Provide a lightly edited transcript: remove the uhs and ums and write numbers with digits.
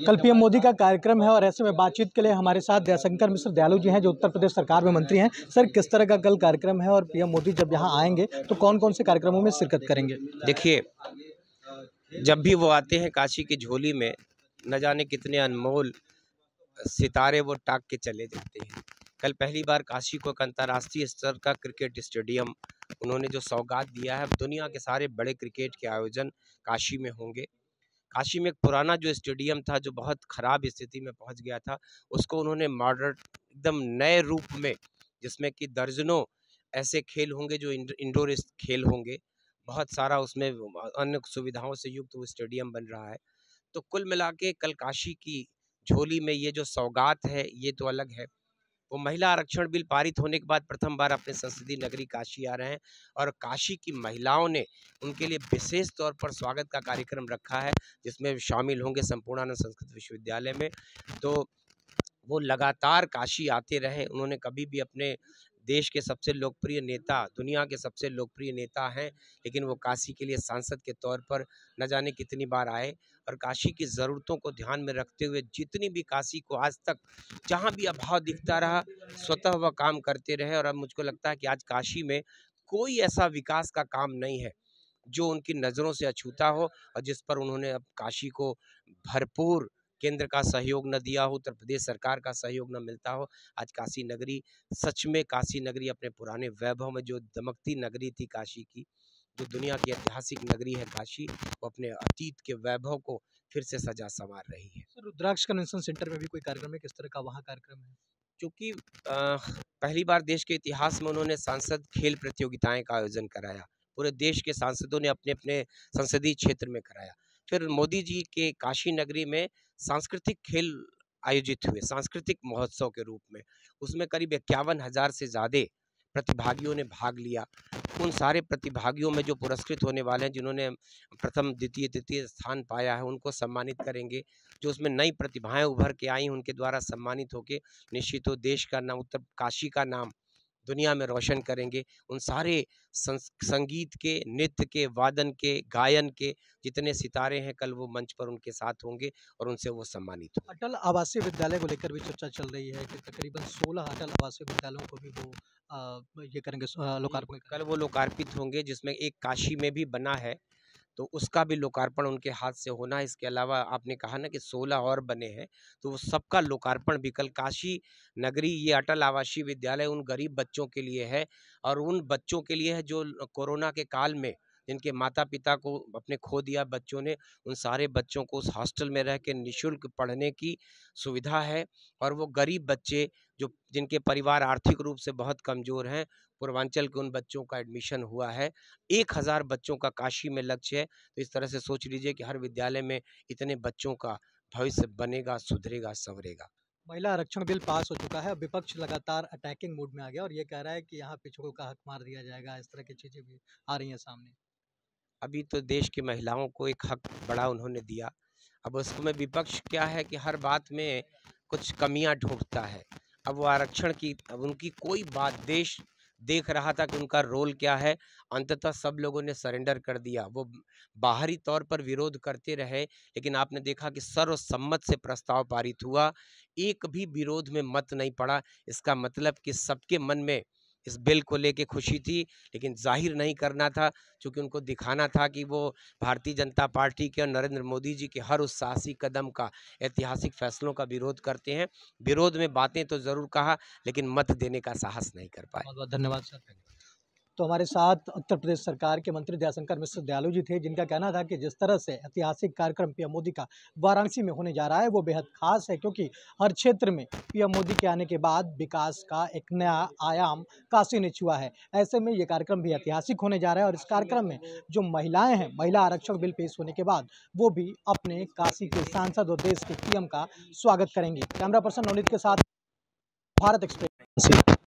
कल पीएम मोदी का कार्यक्रम है और ऐसे में बातचीत के लिए हमारे साथ दयाशंकर मिश्र दयालु जी हैं, जो उत्तर प्रदेश सरकार में मंत्री हैं। सर, किस तरह का कल कार्यक्रम है और पीएम मोदी जब यहाँ आएंगे तो कौन कौन से कार्यक्रमों में शिरकत करेंगे? देखिए, जब भी वो आते हैं काशी की झोली में न जाने कितने अनमोल सितारे वो टाक के चले जाते हैं। कल पहली बार काशी को एक अंतर्राष्ट्रीय स्तर का क्रिकेट स्टेडियम उन्होंने जो सौगात दिया है। दुनिया के सारे बड़े क्रिकेट के आयोजन काशी में होंगे। काशी में एक पुराना जो स्टेडियम था, जो बहुत ख़राब स्थिति में पहुंच गया था, उसको उन्होंने मॉडर्न एकदम नए रूप में, जिसमें कि दर्जनों ऐसे खेल होंगे जो इंडोर खेल होंगे, बहुत सारा उसमें अन्य सुविधाओं से युक्त वो स्टेडियम बन रहा है। तो कुल मिला के कल काशी की झोली में ये जो सौगात है, ये तो अलग है। वो महिला आरक्षण बिल पारित होने के बाद प्रथम बार अपने संसदीय नगरी काशी आ रहे हैं और काशी की महिलाओं ने उनके लिए विशेष तौर पर स्वागत का कार्यक्रम रखा है, जिसमें शामिल होंगे संपूर्णानंद संस्कृत विश्वविद्यालय में। तो वो लगातार काशी आते रहे। उन्होंने कभी भी अपने देश के सबसे लोकप्रिय नेता, दुनिया के सबसे लोकप्रिय नेता हैं, लेकिन वो काशी के लिए सांसद के तौर पर न जाने कितनी बार आए और काशी की ज़रूरतों को ध्यान में रखते हुए जितनी भी काशी को आज तक जहाँ भी अभाव दिखता रहा, स्वतः वह काम करते रहे। और अब मुझको लगता है कि आज काशी में कोई ऐसा विकास का काम नहीं है जो उनकी नज़रों से अछूता हो और जिस पर उन्होंने अब काशी को भरपूर केंद्र का सहयोग न दिया हो, उत्तर प्रदेश सरकार का सहयोग न मिलता हो। आज काशी नगरी, सच में काशी नगरी अपने पुराने वैभव में, जो दमकती नगरी थी काशी की, जो दुनिया की ऐतिहासिक नगरी है काशी, वो अपने अतीत के वैभव को फिर से सजा संवार रही है। सर, रुद्राक्ष कन्वेंशन सेंटर में भी कोई कार्यक्रम है? किस तरह का वहाँ कार्यक्रम है? क्योंकि पहली बार देश के इतिहास में उन्होंने सांसद खेल प्रतियोगिताएं का आयोजन कराया। पूरे देश के सांसदों ने अपने अपने संसदीय क्षेत्र में कराया। फिर मोदी जी के काशी नगरी में सांस्कृतिक खेल आयोजित हुए, सांस्कृतिक महोत्सव के रूप में। उसमें करीब 51,000 से ज़्यादा प्रतिभागियों ने भाग लिया। उन सारे प्रतिभागियों में जो पुरस्कृत होने वाले हैं, जिन्होंने प्रथम द्वितीय तृतीय स्थान पाया है, उनको सम्मानित करेंगे। जो उसमें नई प्रतिभाएं उभर के आई, उनके द्वारा सम्मानित होकर निश्चित हो देश का नाम, उत्तर काशी का नाम दुनिया में रोशन करेंगे। उन सारे संगीत के, नृत्य के, वादन के, गायन के जितने सितारे हैं, कल वो मंच पर उनके साथ होंगे और उनसे वो सम्मानित होंगे। अटल आवासीय विद्यालय को लेकर भी चर्चा चल रही है कि तकरीबन 16 अटल आवासीय विद्यालयों को भी वो ये करेंगे, लोकार्पण कल करेंगे। वो लोकार्पित होंगे, जिसमें एक काशी में भी बना है, तो उसका भी लोकार्पण उनके हाथ से होना है। इसके अलावा आपने कहा ना कि 16 और बने हैं, तो वो सबका लोकार्पण भी कल काशी नगरी, ये अटल आवासीय विद्यालय उन गरीब बच्चों के लिए है और उन बच्चों के लिए है जो कोरोना के काल में जिनके माता पिता को अपने खो दिया बच्चों ने, उन सारे बच्चों को उस हॉस्टल में रह के निःशुल्क पढ़ने की सुविधा है। और वो गरीब बच्चे जो जिनके परिवार आर्थिक रूप से बहुत कमज़ोर हैं, पूर्वांचल के उन बच्चों का एडमिशन हुआ है। 1000 बच्चों का काशी में लक्ष्य है। तो इस तरह से सोच लीजिए कि हर विद्यालय में इतने बच्चों का भविष्य बनेगा, सुधरेगा, संवरेगा। महिला आरक्षण बिल पास हो चुका है। विपक्ष लगातार अटैकिंग मूड में आ गया और ये कह रहा है कि यहाँ पिछड़ों का हक मार दिया जाएगा। इस तरह की चीजें भी आ रही हैं सामने। अभी तो देश की महिलाओं को एक हक बड़ा उन्होंने दिया। अब उसमें विपक्ष क्या है कि हर बात में कुछ कमियां ढूंढता है। अब वो आरक्षण की, अब उनकी कोई बात, देश देख रहा था कि उनका रोल क्या है। अंततः सब लोगों ने सरेंडर कर दिया। वो बाहरी तौर पर विरोध करते रहे, लेकिन आपने देखा कि सर्वसम्मत से प्रस्ताव पारित हुआ। एक भी विरोध में मत नहीं पड़ा। इसका मतलब कि सबके मन में इस बिल को लेके खुशी थी, लेकिन जाहिर नहीं करना था, क्योंकि उनको दिखाना था कि वो भारतीय जनता पार्टी के और नरेंद्र मोदी जी के हर उस साहसी कदम का, ऐतिहासिक फैसलों का विरोध करते हैं। विरोध में बातें तो ज़रूर कहा, लेकिन मत देने का साहस नहीं कर पाए। बहुत बहुत धन्यवाद सर। तो हमारे साथ उत्तर प्रदेश सरकार के मंत्री दयाशंकर मिश्र दयालु जी थे, जिनका कहना था कि जिस तरह से ऐतिहासिक कार्यक्रम पीएम मोदी का वाराणसी में होने जा रहा है वो बेहद खास है, क्योंकि हर क्षेत्र में पीएम मोदी के आने के बाद विकास का एक नया आयाम काशी ने छुआ है। ऐसे में ये कार्यक्रम भी ऐतिहासिक होने जा रहा है और इस कार्यक्रम में जो महिलाएं हैं, महिला आरक्षण बिल पेश होने के बाद वो भी अपने काशी के सांसद और देश के पीएम का स्वागत करेंगी। कैमरा पर्सन नवनीत के साथ भारत एक्सप्रेस।